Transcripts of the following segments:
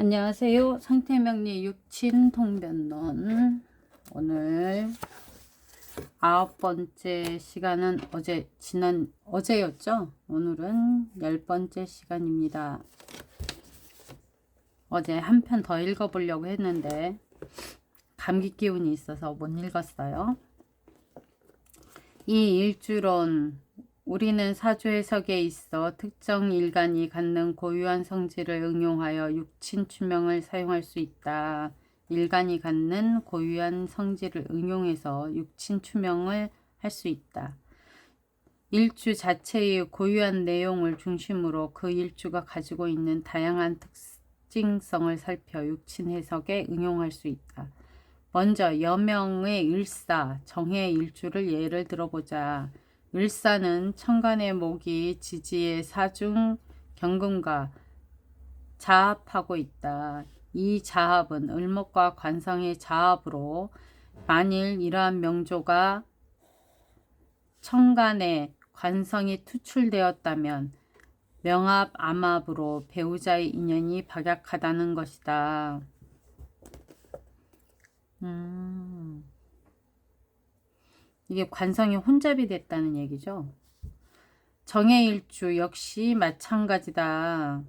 안녕하세요. 상태명리 육친통변론. 오늘 9번째 시간은 어제였죠? 오늘은 10번째 시간입니다. 어제 한 편 더 읽어보려고 했는데 감기 기운이 있어서 못 읽었어요. 이 일주론, 우리는 사주 해석에 있어 특정 일간이 갖는 고유한 성질을 응용하여 육친추명을 사용할 수 있다. 일간이 갖는 고유한 성질을 응용해서 육친추명을 할 수 있다. 일주 자체의 고유한 내용을 중심으로 그 일주가 가지고 있는 다양한 특징성을 살펴 육친 해석에 응용할 수 있다. 먼저 여명의 을사, 정해의 일주를 예를 들어보자. 을사는 천간의 목이 지지의 사중 경금과 자합하고 있다. 이 자합은 을목과 관성의 자합으로 만일 이러한 명조가 천간에 관성이 투출되었다면 명합, 암합으로 배우자의 인연이 박약하다는 것이다. 이게 관성이 혼잡이 됐다는 얘기죠. 정해일주 역시 마찬가지다.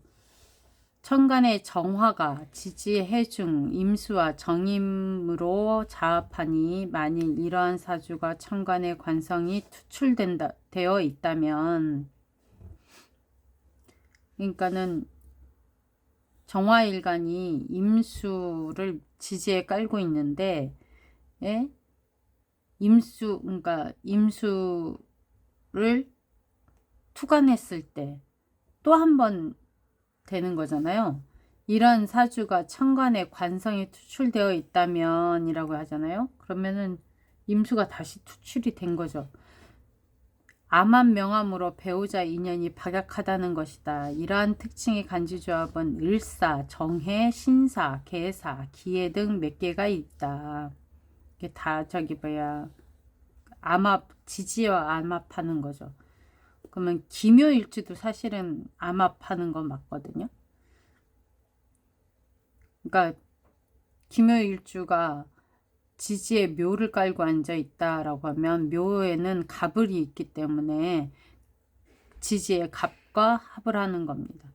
천간의 정화가 지지, 해중, 임수와 정임으로 자합하니 만일 이러한 사주가 천간의 관성이 되어 있다면, 그러니까는 정화일간이 임수를 지지에 깔고 있는데, 예? 그러니까 임수를 투간했을 때 또 한 번 되는 거잖아요. 이런 사주가 천간에 관성이 투출되어 있다면 이라고 하잖아요. 그러면은 임수가 다시 투출이 된 거죠. 암암 명암으로 배우자 인연이 박약하다는 것이다. 이러한 특징의 간지조합은 을사, 정해, 신사, 계사, 기해 등 몇 개가 있다. 이게 다 암합, 지지와 암합하는 거죠. 그러면 기묘일주도 사실은 암합하는 건 맞거든요. 그러니까 기묘일주가 지지에 묘를 깔고 앉아 있다라고 하면 묘에는 갑을이 있기 때문에 지지에 갑과 합을 하는 겁니다.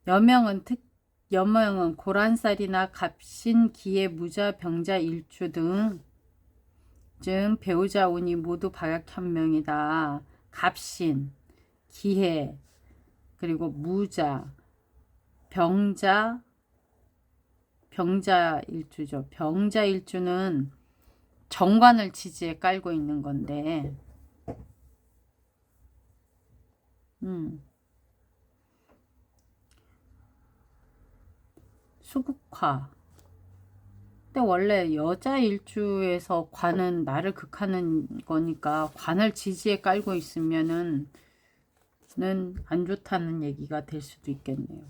여명은 고란살이나 갑신, 기해, 무자, 병자, 일주 등 배우자 운이 모두 박약현명이다. 갑신, 기해, 그리고 무자, 병자 일주죠. 병자 일주는 정관을 지지에 깔고 있는 건데, 수국화. 근데 원래 여자 일주에서 관은 나를 극하는 거니까 관을 지지에 깔고 있으면은 안 좋다는 얘기가 될 수도 있겠네요.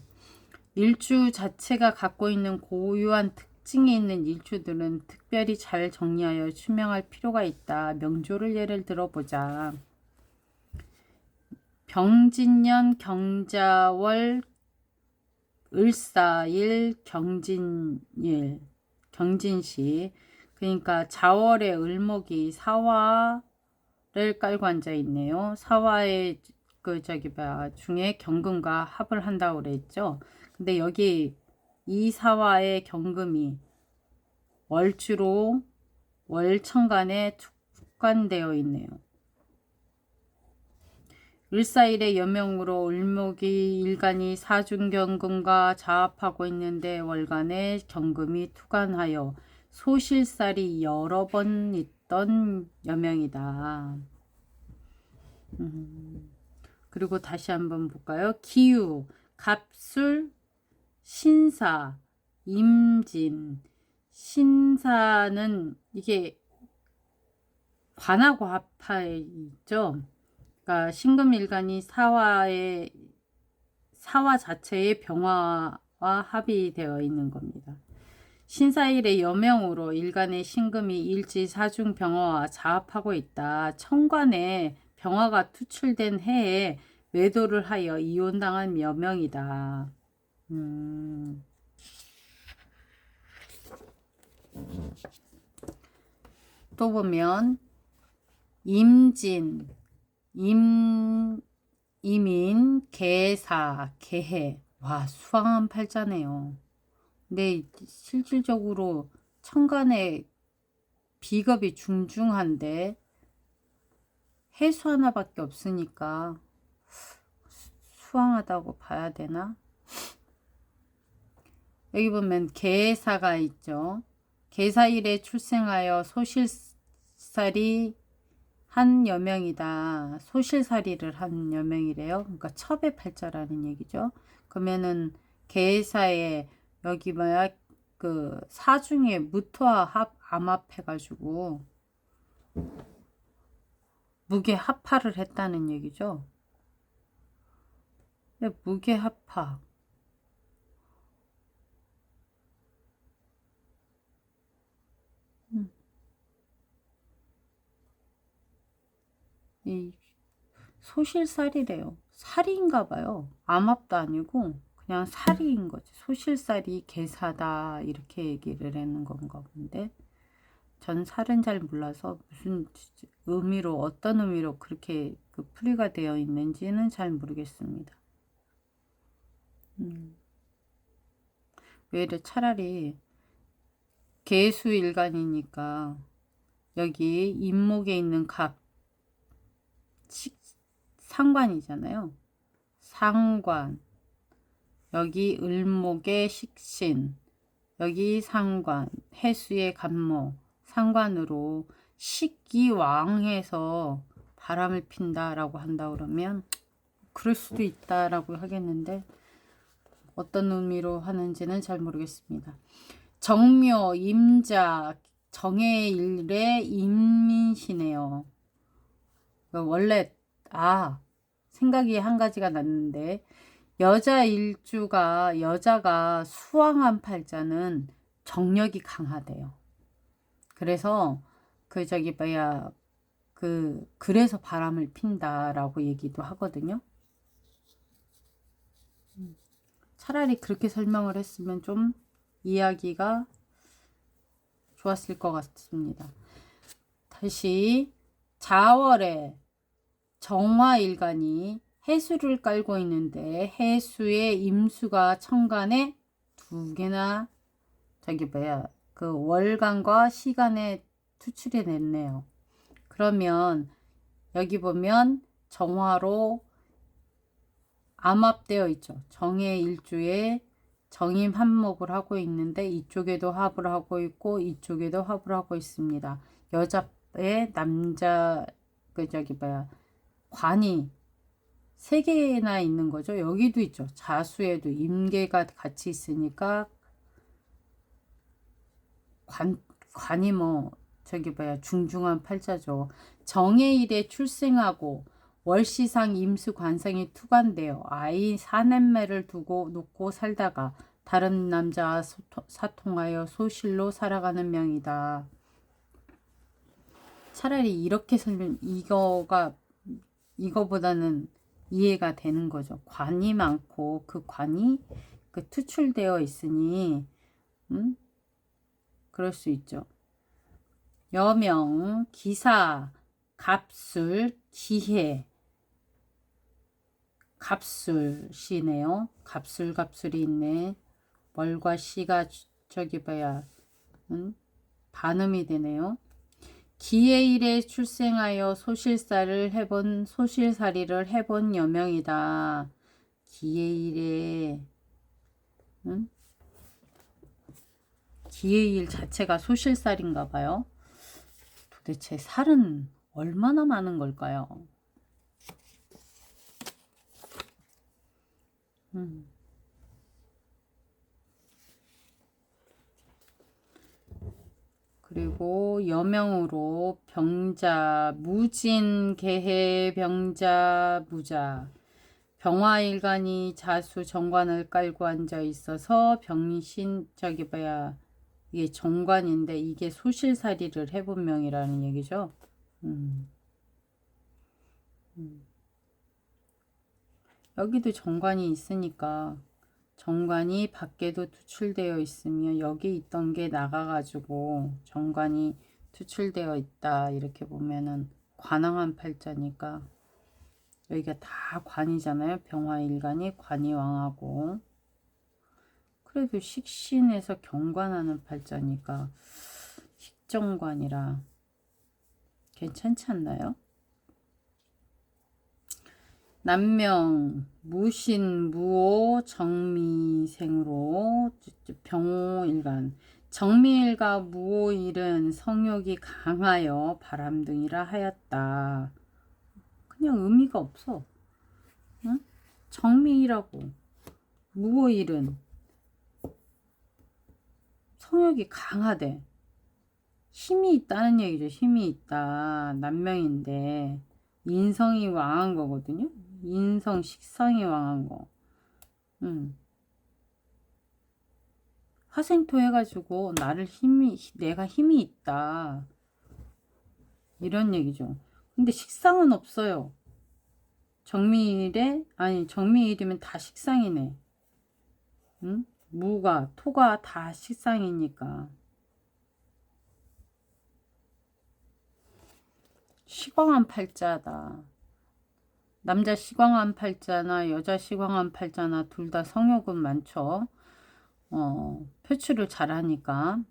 일주 자체가 갖고 있는 고유한 특징이 있는 일주들은 특별히 잘 정리하여 추명할 필요가 있다. 명조를 예를 들어보자. 병진년 경자월 을사일 경진시, 그러니까 자월의 을목이 사화를 깔고 앉아 있네요. 사화의 중에 경금과 합을 한다고 그랬죠. 근데 여기 이 사화의 경금이 월주로 월천간에 투관되어 있네요. 을사일의 여명으로 을목이 일간이 사중경금과 자합하고 있는데 월간에 경금이 투관하여 소실살이 여러 번 있던 여명이다. 그리고 다시 한번 볼까요? 기유, 갑술, 신사, 임진. 신사는 이게 관하고 합하죠. 그러니까 신금일간이 사화 자체의 병화와 합이 되어 있는 겁니다. 신사일의 여명으로 일간의 신금이 일지 사중 병화와 자합하고 있다. 천간에 병화가 투출된 해에 매도를 하여 이혼당한 여명이다. 또 보면 임진, 이민, 계사, 계해. 와, 수왕한 팔자네요. 근데 실질적으로 천간에 비겁이 중중한데 해수 하나밖에 없으니까 수왕하다고 봐야 되나? 여기 보면 계사가 있죠. 계사일에 출생하여 소실살이 한 여명이다. 소실살이를 한 여명이래요. 그러니까 첩의 팔자라는 얘기죠. 그러면은 계사에 여기 뭐야 그 사중에 무토와 암합해가지고 무게합파를 했다는 얘기죠. 근데 무게합파 이 소실살이래요. 살인가 봐요. 암합도 아니고 그냥 살이인 거지. 소실살이 계사다 이렇게 얘기를 하는 건가 본데 전 살은 잘 몰라서 무슨 의미로 어떤 의미로 그렇게 그 풀이가 되어 있는지는 잘 모르겠습니다. 외려 차라리 계수일간이니까 여기 임목에 있는 갑 상관이잖아요. 상관 여기 을목의 식신 여기 상관 해수의 간목 상관으로 식기왕해서 바람을 핀다라고 한다 그러면 그럴 수도 있다라고 하겠는데 어떤 의미로 하는지는 잘 모르겠습니다. 정묘, 임자, 정해일의 인민시네요. 원래 생각이 한 가지가 났는데 여자가 수왕한 팔자는 정력이 강하대요. 그래서 그래서 바람을 핀다라고 얘기도 하거든요. 차라리 그렇게 설명을 했으면 좀 이야기가 좋았을 것 같습니다. 다시 자월에 정화일간이 해수를 깔고 있는데 해수의 임수가 천간에 두 개나 그 월간과 시간에 투출이 됐네요. 그러면 여기 보면 정화로 암합되어 있죠. 정의 일주에 정임 합목을 하고 있는데 이쪽에도 합을 하고 있고 이쪽에도 합을 하고 있습니다. 여자의 남자 관이 3개나 있는 거죠. 여기도 있죠. 자수에도 임계가 같이 있으니까 관이 중중한 팔자죠. 정해일에 출생하고 월시상 임수 관성이 투관되어 아이 사남매를 놓고 살다가 다른 남자와 사통하여 소실로 살아가는 명이다. 차라리 이렇게 설명 이거보다는 이해가 되는 거죠. 관이 많고 그 관이 투출되어 있으니 그럴 수 있죠. 여명, 기사, 갑술, 기해 갑술시네요. 갑술이 있네. 월과 시가 반음이 되네요. 기해일에 출생하여 소실살이를 해본 여명이다. 기해일에 기해일 자체가 소실살인가 봐요. 도대체 살은 얼마나 많은 걸까요? 그리고 여명으로 병자, 무진, 개해, 병자, 무자. 병화일간이 자수 정관을 깔고 앉아 있어서 병신 이게 정관인데 이게 소실살이를 해본 명이라는 얘기죠. 여기도 정관이 있으니까 정관이 밖에도 투출되어 있으면 여기 있던 게 나가가지고 정관이 투출되어 있다. 이렇게 보면은 관왕한 팔자니까 여기가 다 관이잖아요. 병화일간이 관이 왕하고 그래도 식신에서 경관하는 팔자니까 식정관이라 괜찮지 않나요? 남명 무신 무오 정미생으로 병호일간 정미일과 무오일은 성욕이 강하여 바람둥이라 하였다. 그냥 의미가 없어. 응? 정미일하고 무오일은 성욕이 강하대. 힘이 있다는 얘기죠. 힘이 있다. 남명인데 인성이 왕한 거거든요. 인성 식상이 왕한 거. 화생토 해가지고 내가 힘이 있다. 이런 얘기죠. 근데 식상은 없어요. 정미일이면 다 식상이네. 응? 무가, 토가 다 식상이니까. 시광한 팔자다. 남자 시광한 팔자나 여자 시광한 팔자나 둘 다 성욕은 많죠. 표출을 잘하니까.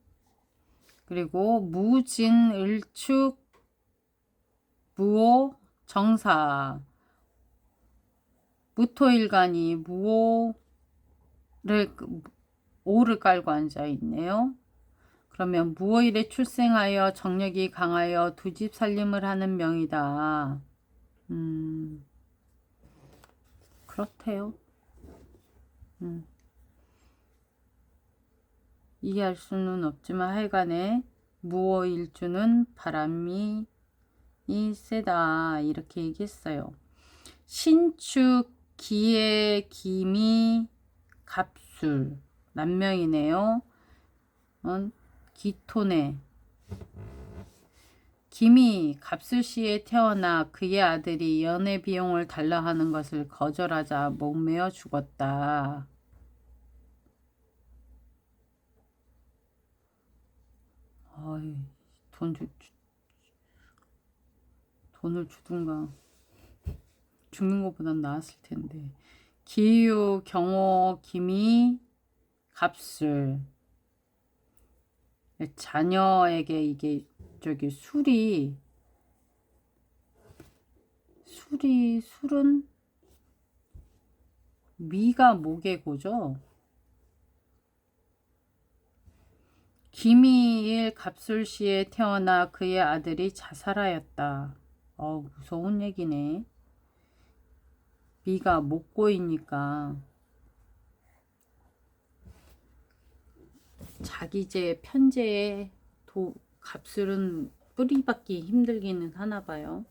그리고 무진, 을축, 무오, 정사. 무토일간이 오를 깔고 앉아 있네요. 그러면 무오일에 출생하여 정력이 강하여 두 집 살림을 하는 명이다. 그렇대요. 이해할 수는 없지만 하여간에 무오일주는 바람이 세다 이렇게 얘기했어요. 신축 기의 기미 갑술 남명이네요. 기토네. 김이 갑술시에 태어나 그의 아들이 연애 비용을 달라 하는 것을 거절하자 목매어 죽었다. 어이, 돈을 주든가. 죽는 것보단 나았을 텐데. 기유, 경호, 기미, 갑술. 자녀에게 이게 술은 미가 목의 고죠. 기미일 갑술시에 태어나 그의 아들이 자살하였다. 무서운 얘기네. 미가 목고이니까 자기제 편제에 갑술은 뿌리박기 힘들기는 하나 봐요.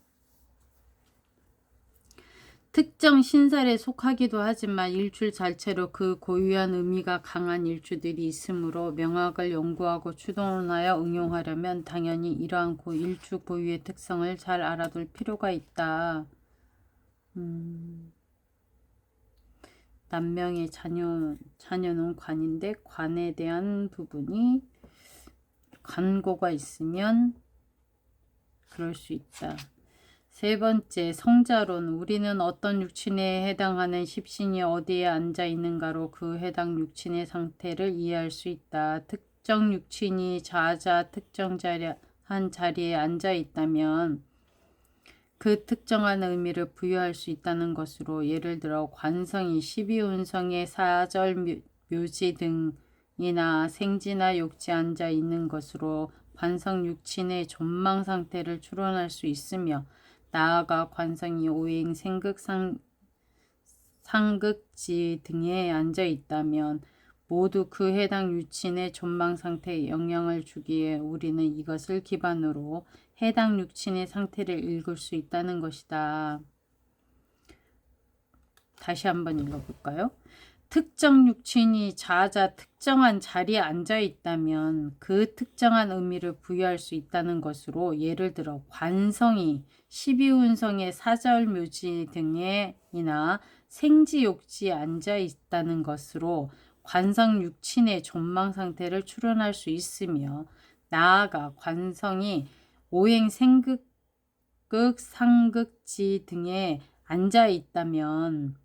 특정 신살에 속하기도 하지만 일출 자체로 그 고유한 의미가 강한 일주들이 있으므로 명학을 연구하고 추론하여 응용하려면 당연히 이러한 일주 고유의 특성을 잘 알아둘 필요가 있다. 남명의 자녀는 관인데 관에 대한 부분이 관고가 있으면 그럴 수 있다. 세 번째, 성자론. 우리는 어떤 육친에 해당하는 십신이 어디에 앉아 있는가로 그 해당 육친의 상태를 이해할 수 있다. 특정 육친이 자자 특정 한 자리에 앉아 있다면 그 특정한 의미를 부여할 수 있다는 것으로 예를 들어 관성이 12운성의 사절 묘지 등이나 생지나 욕지 앉아 있는 것으로 관성 육친의 존망 상태를 추론할 수 있으며 나아가 관성이 오행 생극 상극지 등에 앉아 있다면 모두 그 해당 육친의 존망 상태에 영향을 주기에 우리는 이것을 기반으로 해당 육친의 상태를 읽을 수 있다는 것이다. 다시 한번 읽어볼까요? 특정 육친이 자자 특정한 자리에 앉아 있다면 그 특정한 의미를 부여할 수 있다는 것으로 예를 들어 관성이 12운성의 사절묘지 등에나 생지욕지에 앉아 있다는 것으로 관성 육친의 존망 상태를 추론할 수 있으며 나아가 관성이 오행 생극 상극지 등에 앉아 있다면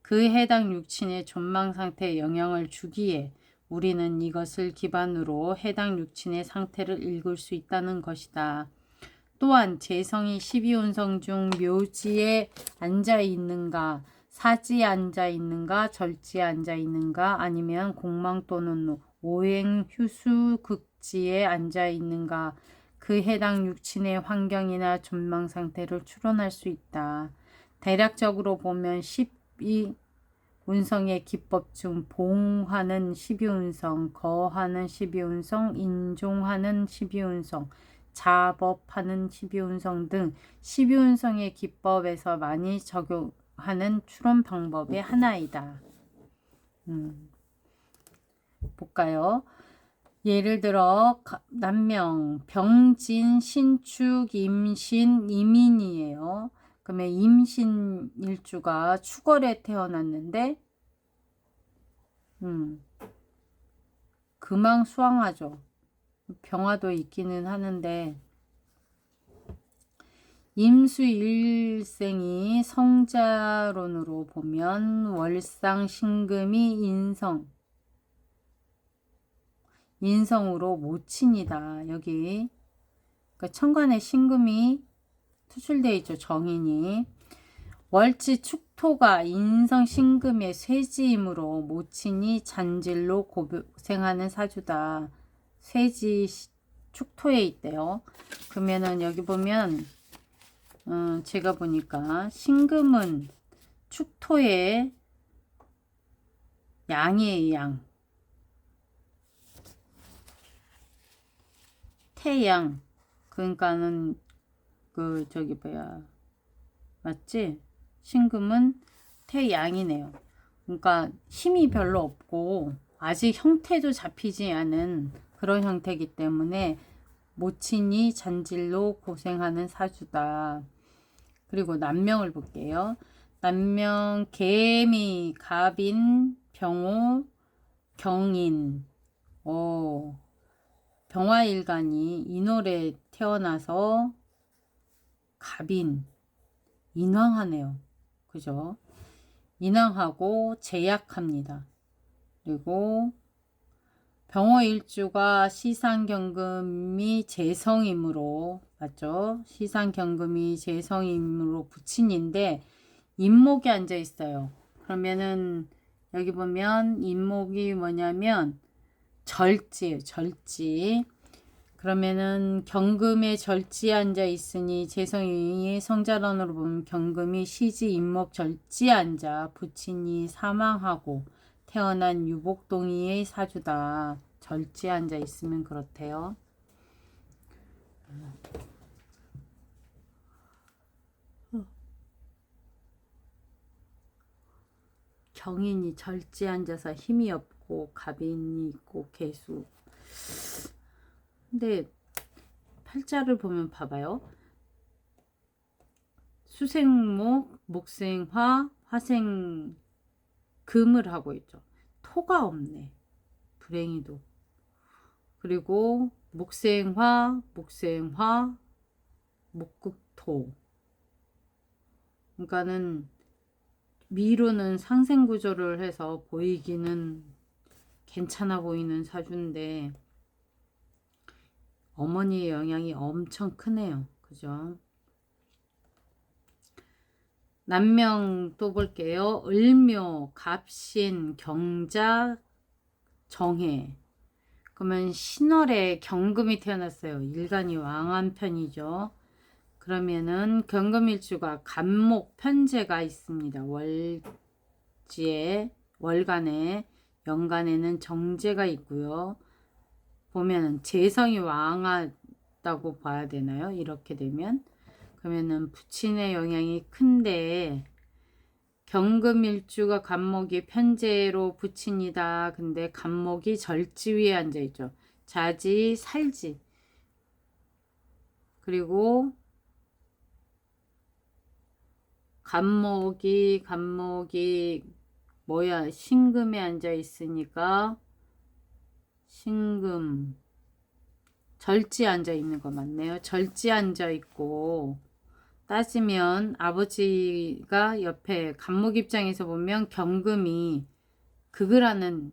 그 해당 육친의 존망 상태에 영향을 주기에 우리는 이것을 기반으로 해당 육친의 상태를 읽을 수 있다는 것이다. 또한 재성이 12운성 중 묘지에 앉아 있는가, 사지에 앉아 있는가, 절지에 앉아 있는가, 아니면 공망 또는 오행 휴수 극지에 앉아 있는가, 그 해당 육친의 환경이나 존망 상태를 추론할 수 있다. 대략적으로 보면 12운성의 기법 중 봉하는 12운성, 거하는 12운성, 인종하는 12운성, 자법하는 12운성 등 12운성의 기법에서 많이 적용하는 추론 방법의 하나이다. 볼까요? 예를 들어 남명, 병진, 신축, 임신, 이민이에요. 그러면 임신 일주가 축월에 태어났는데 금왕 수왕하죠. 병화도 있기는 하는데 임수일생이 성자론으로 보면 월상 신금이 인성으로 모친이다. 여기 그러니까 천간에 신금이 투출되어 있죠. 정인이. 월지 축토가 인성 신금의 쇠지이므로 모친이 잔질로 고생하는 사주다. 쇠지 축토에 있대요. 그러면은 여기 보면 제가 보니까 신금은 축토의 양이에요. 양. 태양. 그러니까는 그 저기 뭐야 맞지? 신금은 태양이네요. 그러니까 힘이 별로 없고 아직 형태도 잡히지 않은 그런 형태이기 때문에 모친이 잔질로 고생하는 사주다. 그리고 남명을 볼게요. 남명 개미, 갑인, 병호, 경인. 병화일간이 인월에 태어나서 갑인, 인왕하네요. 그죠? 인왕하고 제약합니다. 그리고 병호일주가 시상경금이 재성이므로 맞죠? 시상경금이 재성이므로 부친인데 인목이 앉아 있어요. 그러면은 여기 보면 인목이 뭐냐면 절지예요. 절지. 그러면은 경금에 절지에 앉아 있으니 재성이 성자론으로 보면 경금이 시지 인목 절지에 앉아 부친이 사망하고 태어난 유복동이의 사주다. 절지에 앉아 있으면 그렇대요. 경인이 절지에 앉아서 힘이 없고 갑인이 있고 개수. 근데 팔자를 보면 봐봐요. 수생목, 목생화, 화생금을 하고 있죠. 토가 없네. 불행히도. 그리고 목생화, 목극토. 그러니까는 미로는 상생구조를 해서 보이기는 괜찮아 보이는 사주인데 어머니의 영향이 엄청 크네요. 그죠? 남명 또 볼게요. 을묘, 갑신, 경자, 정해. 그러면 신월에 경금이 태어났어요. 일간이 왕한 편이죠. 그러면은 경금일주가 간목 편제가 있습니다. 월지에 월간에 연간에는 정제가 있고요. 보면은 재성이 왕하다고 봐야 되나요? 이렇게 되면 그러면은 부친의 영향이 큰데 경금일주가 간목이 편제로 부친이다. 근데 간목이 절지 위에 앉아있죠. 자지, 살지. 그리고 간목이 뭐야 신금에 앉아 있으니까 신금 절지 앉아 있는 거 맞네요. 절지 앉아 있고, 따지면 아버지가 옆에 간목 입장에서 보면 경금이 극을 하는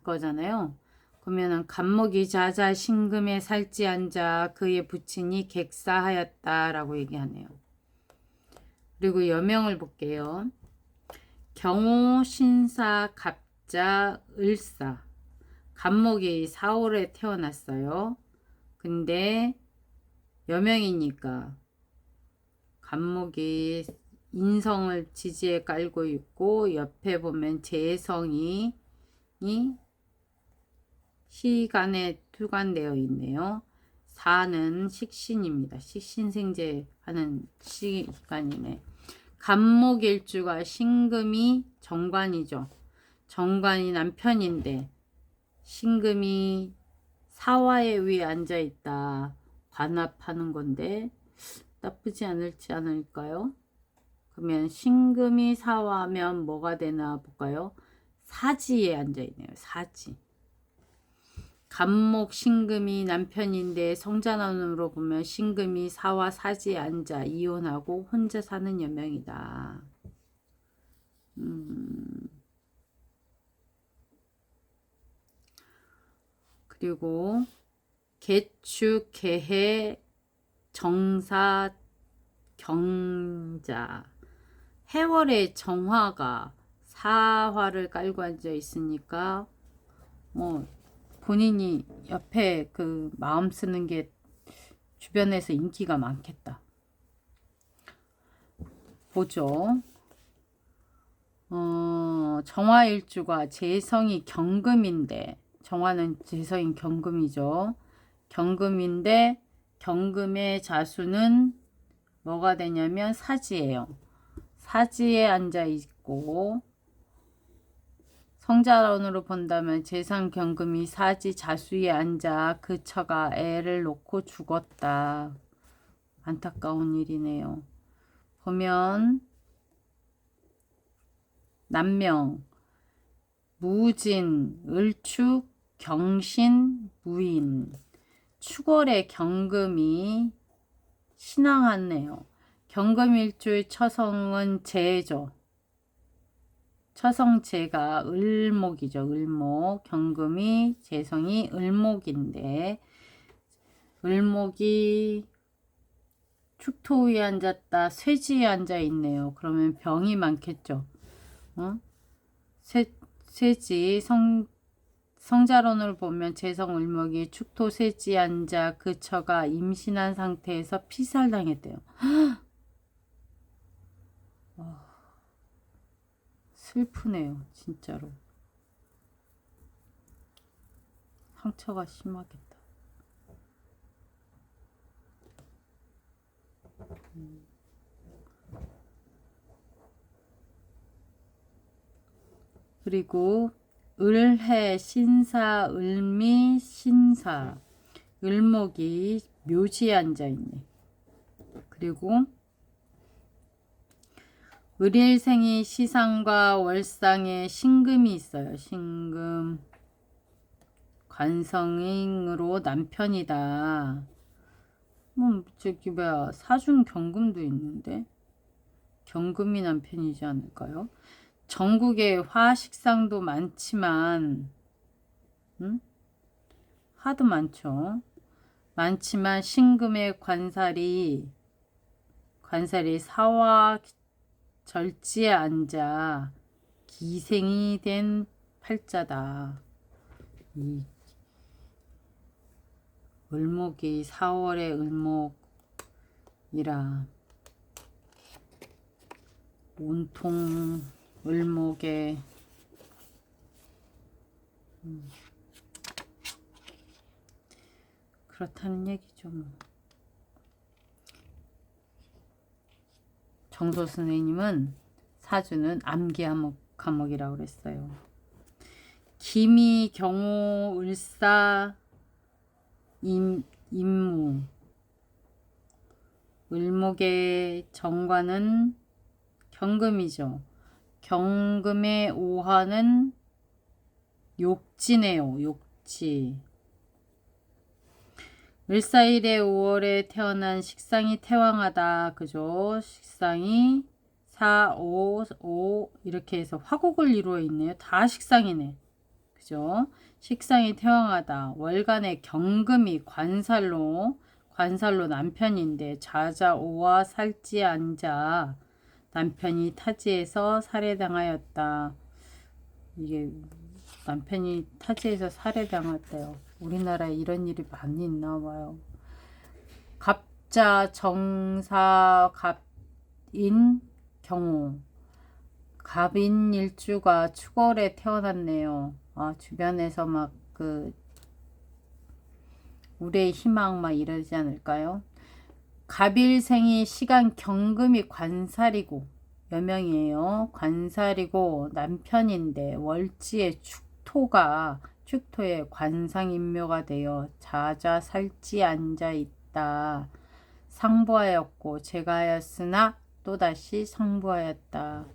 거잖아요. 그러면은 간목이 자자 신금에 살지 앉아 그의 부친이 객사하였다라고 얘기하네요. 그리고 여명을 볼게요. 경호, 신사, 갑자, 을사. 간목이 4월에 태어났어요. 근데 여명이니까 간목이 인성을 지지에 깔고 있고 옆에 보면 재성이 시간에 투관되어 있네요. 4는 식신입니다. 식신생제 하는 시간이네. 간목일주가 신금이 정관이죠. 정관이 남편인데 신금이 사화에 위에 앉아있다. 관합하는 건데 나쁘지 않을지 않을까요? 그러면 신금이 사화면 뭐가 되나 볼까요? 사지에 앉아있네요. 사지. 간목 신금이 남편인데 성자난으로 보면 신금이 사화 사지에 앉아 이혼하고 혼자 사는 여명이다. 그리고 개축, 개해, 정사, 경자. 해월에 정화가 사화를 깔고 앉아 있으니까 본인이 옆에 그 마음 쓰는 게 주변에서 인기가 많겠다. 보죠. 정화일주가 재성이 경금인데 정화는 재성이 경금이죠. 경금인데 경금의 자수는 뭐가 되냐면 사지예요. 사지에 앉아 있고 성자론으로 본다면 재상 경금이 사지 자수에 앉아 그 처가 애를 놓고 죽었다. 안타까운 일이네요. 보면 남명, 무진, 을축, 경신, 무인. 축월의 경금이 신앙하네요. 경금일주의 처성은 재죠. 처성재가 을목이죠. 을목. 경금이 재성이 을목인데 을목이 축토 위에 앉았다. 쇠지에 앉아 있네요. 그러면 병이 많겠죠. 쇠지 성자론을 보면 재성 을목이 축토 쇠지에 앉아 그 처가 임신한 상태에서 피살당했대요. 슬프네요. 진짜로. 상처가 심하겠다. 그리고 을해, 신사, 을미, 신사. 을목이 묘지에 앉아있네. 그리고 을일생이 시상과 월상에 신금이 있어요. 신금. 관성인으로 남편이다. 저기 뭐야 사중 경금도 있는데 경금이 남편이지 않을까요? 전국에 화식상도 많지만 화도 많죠. 많지만 신금의 관살이 사화 절지에 앉아 기생이 된 팔자다. 이 을목이 4월의 을목이라 온통 을목에 그렇다는 얘기죠. 정소 선생님은 사주는 암기암목이라고 그랬어요. 기미, 경호, 을사, 임무. 을목의 정관은 경금이죠. 경금의 오화는 욕지네요. 욕지. 을사일에 5월에 태어난 식상이 태왕하다. 그죠? 식상이 4, 5 이렇게 해서 화곡을 이루어 있네요. 다 식상이네. 그죠? 식상이 태왕하다. 월간의 경금이 관살로 남편인데 자자오와 살지 앉아 남편이 타지에서 살해당하였다. 이게 남편이 타지에서 살해당했대요. 우리나라에 이런 일이 많이 있나 봐요. 갑자 정사 갑인 경호. 갑인 일주가 축월에 태어났네요. 주변에서 막 우리의 희망 막 이러지 않을까요? 갑일생이 시간 경금이 관살이고 여명이에요. 관살이고 남편인데 월지의 축토에 관상인묘가 되어 자자 살지 앉아 있다. 상부하였고 제가 하였으나 또다시 상부하였다.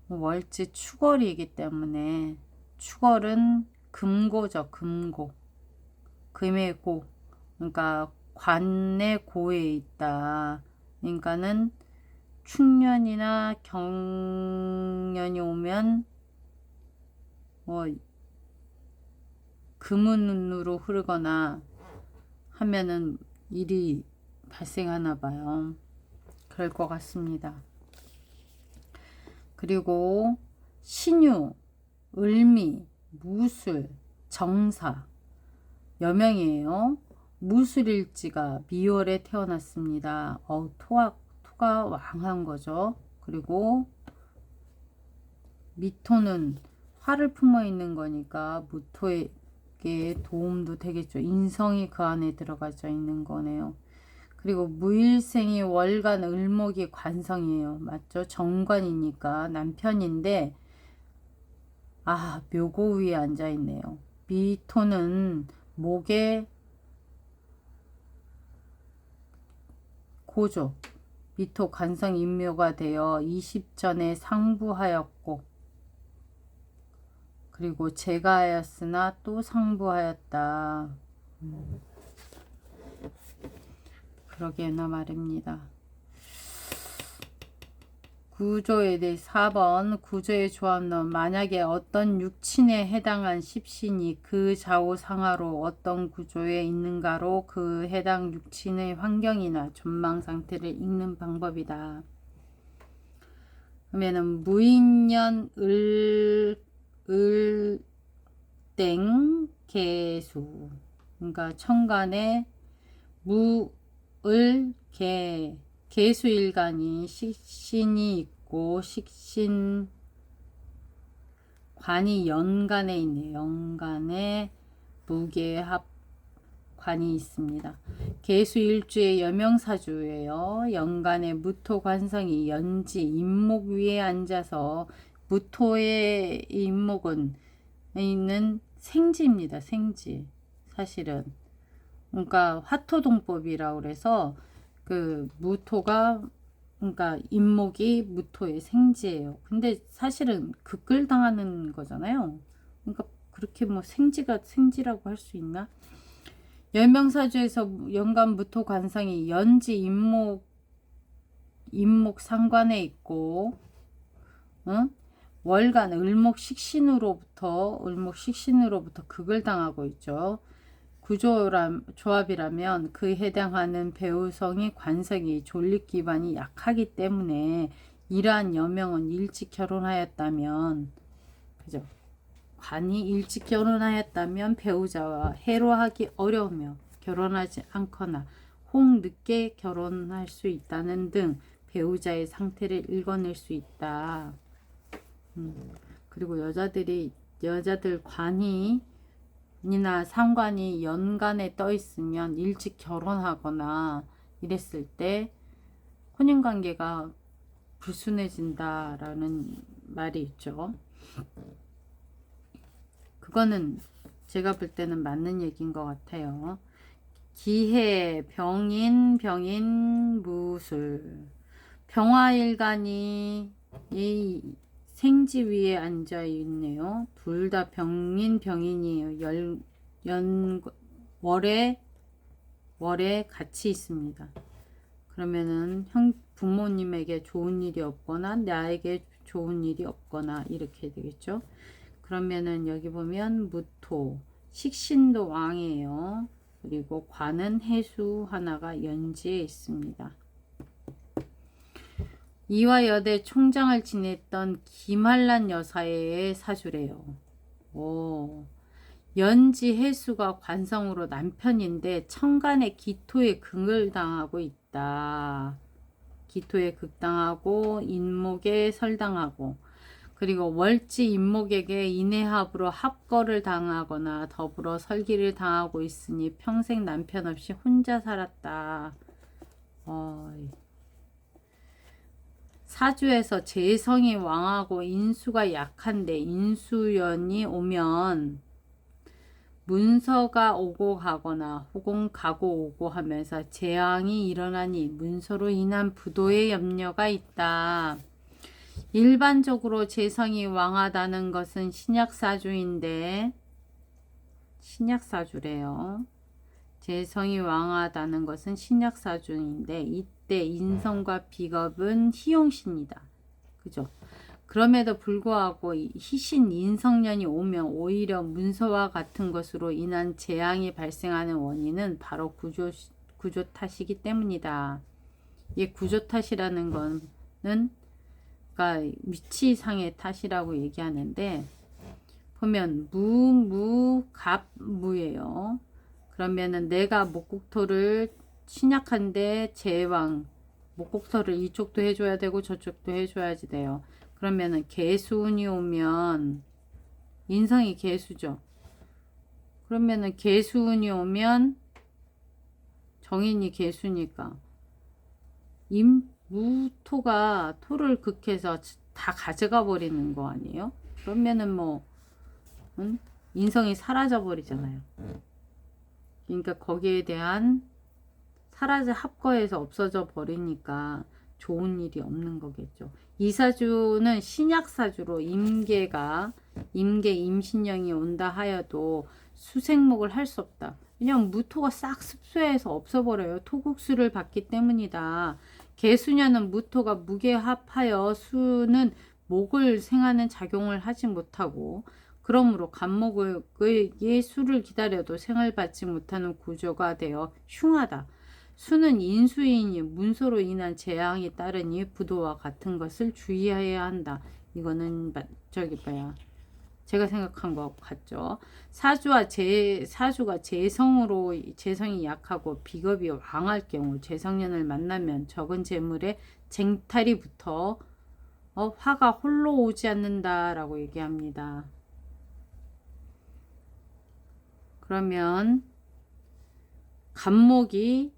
월지 축월이기 때문에 축월은 금고죠. 금고. 금의 고. 그러니까 관의 고에 있다. 그러니까는 축년이나 경년이 오면 뭐 금운으로 흐르거나 하면은 일이 발생하나 봐요. 그럴 것 같습니다. 그리고 신유, 을미, 무술, 정사, 여명이에요. 무술일지가 미월에 태어났습니다. 토가 왕한 거죠. 그리고 미토는 화를 품어 있는 거니까 무토에게 도움도 되겠죠. 인성이 그 안에 들어가져 있는 거네요. 그리고 무일생이 월간 을목이 관성이에요. 맞죠? 정관이니까 남편인데 묘고 위에 앉아 있네요. 미토는 목에 고조. 미토 관성 인묘가 되어 20전에 상부하였고 그리고 제가 하였으나 또 상부하였다. 그러게나 말입니다. 구조에 대해 4번 구조의 조합론. 만약에 어떤 육친에 해당한 십신이 그 좌우상하로 어떤 구조에 있는가로 그 해당 육친의 환경이나 전망 상태를 읽는 방법이다. 그러면은 무인년 을땡 개수. 그러니까 천간에 개수일간이 식신이 있고 식신 관이 연간에 있네요. 연간에 무게합 관이 있습니다. 개수일주의 여명사주예요. 연간에 무토 관성이 연지 임목 위에 앉아서 무토의 임목은 있는 생지입니다. 생지. 사실은 그러니까 화토동법이라고 그래서 그 무토가 그러니까 임목이 무토의 생지예요. 근데 사실은 극글당하는 거잖아요. 그러니까 그렇게 뭐 생지라고 할 수 있나? 열명사주에서 연간 무토 관상이 연지 임목 상관에 있고 월간 을목 식신으로부터 극을 당하고 있죠. 조합이라면 그에 해당하는 배우성이 관성이 존립 기반이 약하기 때문에 이러한 여명은 일찍 결혼하였다면 그죠? 관이 일찍 결혼하였다면 배우자와 해로하기 어려우며 결혼하지 않거나 혹 늦게 결혼할 수 있다는 등 배우자의 상태를 읽어낼 수 있다. 그리고 여자들 관이 이나 상관이 연간에 떠 있으면 일찍 결혼하거나 이랬을 때 혼인관계가 불순해진다라는 말이 있죠. 그거는 제가 볼 때는 맞는 얘기인 것 같아요. 기해, 병인, 무술. 병화일간이 이 생지 위에 앉아 있네요. 둘 다 병인이에요. 월에 같이 있습니다. 그러면은 부모님에게 좋은 일이 없거나 나에게 좋은 일이 없거나 이렇게 되겠죠. 그러면은 여기 보면 무토, 식신도 왕이에요. 그리고 관은 해수 하나가 연지에 있습니다. 이화여대 총장을 지냈던 김한란 여사의 사주래요. 오. 연지 해수가 관성으로 남편인데 천간에 기토에 극을 당하고 있다. 기토에 극당하고 인목에 설당하고, 그리고 월지 인목에게 인해합으로 합거를 당하거나 더불어 설기를 당하고 있으니 평생 남편 없이 혼자 살았다. 사주에서 재성이 왕하고 인수가 약한데 인수연이 오면 문서가 오고 가거나 혹은 가고 오고 하면서 재앙이 일어나니 문서로 인한 부도의 염려가 있다. 일반적으로 재성이 왕하다는 것은 신약사주인데, 신약사주래요. 재성이 왕하다는 것은 신약사주인데 이때 인성과 비겁은 희용신이다. 그죠? 그럼에도 불구하고 희신 인성년이 오면 오히려 문서와 같은 것으로 인한 재앙이 발생하는 원인은 바로 구조 탓이기 때문이다. 이 구조 탓이라는 거는 그러니까 위치상의 탓이라고 얘기하는데, 보면 무예요. 그러면은 내가 목국토를 신약한데 제왕 목국토를 이쪽도 해줘야 되고 저쪽도 해줘야지 돼요. 그러면은 개수운이 오면 인성이 개수죠. 그러면은 개수운이 오면 정인이 개수니까 무토가 토를 극해서 다 가져가 버리는 거 아니에요? 그러면은 뭐 인성이 사라져 버리잖아요. 그러니까 거기에 대한 합거해서 없어져 버리니까 좋은 일이 없는 거겠죠. 이 사주는 신약사주로 임계 임신령이 온다 하여도 수생목을 할 수 없다. 왜냐면 무토가 싹 습수해서 없어버려요. 토국수를 받기 때문이다. 개수년은 무토가 무게합하여 수는 목을 생하는 작용을 하지 못하고, 그러므로 간목의 수를 기다려도 생을 받지 못하는 구조가 되어 흉하다. 수는 인수인이 문서로 인한 재앙이 따르니 부도와 같은 것을 주의해야 한다. 이거는 제가 생각한 것 같죠. 사주가 재성이 약하고 비겁이 왕할 경우 재성년을 만나면 적은 재물에 쟁탈이 붙어 화가 홀로 오지 않는다라고 얘기합니다. 그러면 간목이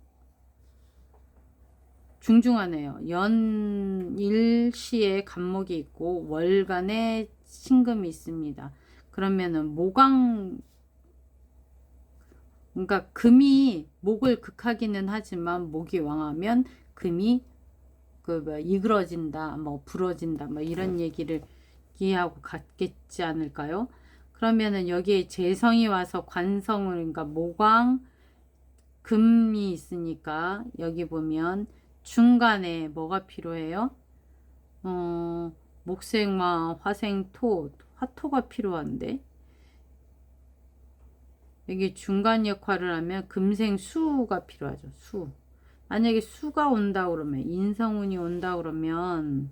중중하네요. 연일시에 간목이 있고 월간에 신금이 있습니다. 그러면은 그러니까 금이 목을 극하기는 하지만 목이 왕하면 금이 이그러진다, 뭐 부러진다, 뭐 이런 얘기를 이해하고 갔겠지 않을까요? 그러면은 여기에 재성이 와서 관성을, 그러니까 모광 금이 있으니까 여기 보면 중간에 뭐가 필요해요? 목생화, 화생토, 화토가 필요한데 여기 중간 역할을 하면 금생수가 필요하죠. 수. 만약에 수가 온다 그러면, 인성운이 온다 그러면,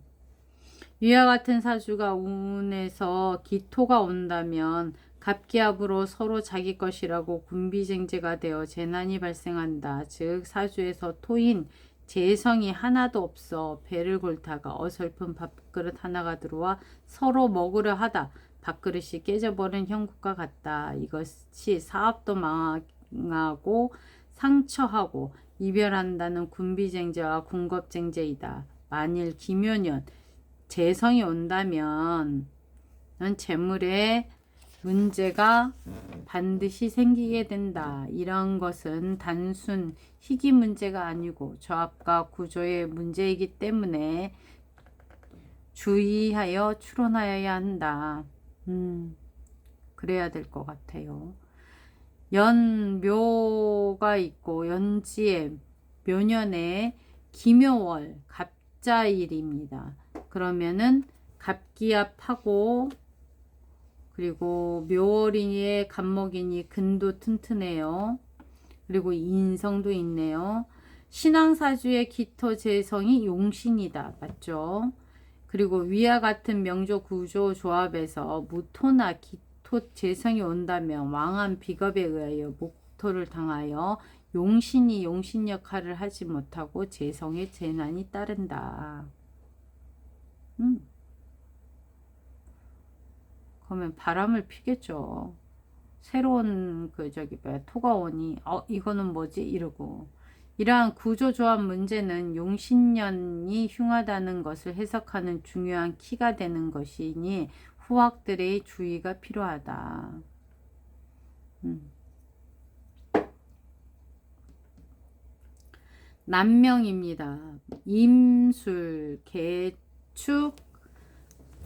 위와 같은 사주가 운에서 기토가 온다면 갑기합으로 서로 자기 것이라고 군비쟁제가 되어 재난이 발생한다. 즉 사주에서 토인 재성이 하나도 없어 배를 골다가 어설픈 밥그릇 하나가 들어와 서로 먹으려 하다 밥그릇이 깨져버린 형국과 같다. 이것이 사업도 망하고 상처하고 이별한다는 군비쟁제와 군겁쟁제이다. 만일 기묘년 재성이 온다면 재물에 문제가 반드시 생기게 된다. 이런 것은 단순 희귀 문제가 아니고 조합과 구조의 문제이기 때문에 주의하여 추론하여야 한다. 그래야 될 것 같아요. 연묘가 있고 연지에 묘년에 기묘월 갑자일입니다. 그러면은 갑기압하고 그리고 묘월이니 갑목이니 근도 튼튼해요. 그리고 인성도 있네요. 신앙사주의 기토 재성이 용신이다. 맞죠? 그리고 위와 같은 명조 구조 조합에서 무토나 기토 재성이 온다면 왕한 비겁에 의하여 목토를 당하여 용신이 용신 역할을 하지 못하고 재성의 재난이 따른다. 그러면 바람을 피겠죠. 새로운 토가 오니 이거는 뭐지 이러고, 이러한 구조조합 문제는 용신년이 흉하다는 것을 해석하는 중요한 키가 되는 것이니 후학들의 주의가 필요하다. 남명입니다. 임술, 개축,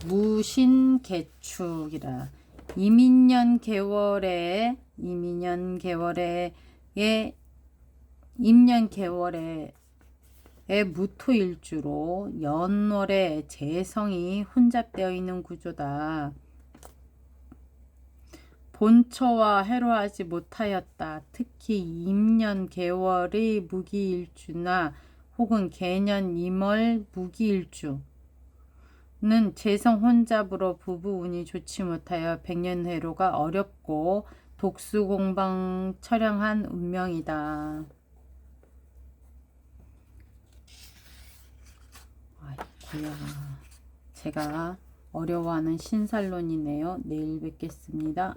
무신, 개축이라. 이민년 개월에 임년 개월에 무토일주로 연월에 재성이 혼잡되어 있는 구조다. 본처와 해로하지 못하였다. 특히 임년 개월의 무기일주나 혹은 개년 임월 무기일주 는 재성 혼잡으로 부부 운이 좋지 못하여 백년회로가 어렵고 독수공방 처량한 운명이다. 아이고야, 제가 어려워하는 신살론이네요. 내일 뵙겠습니다.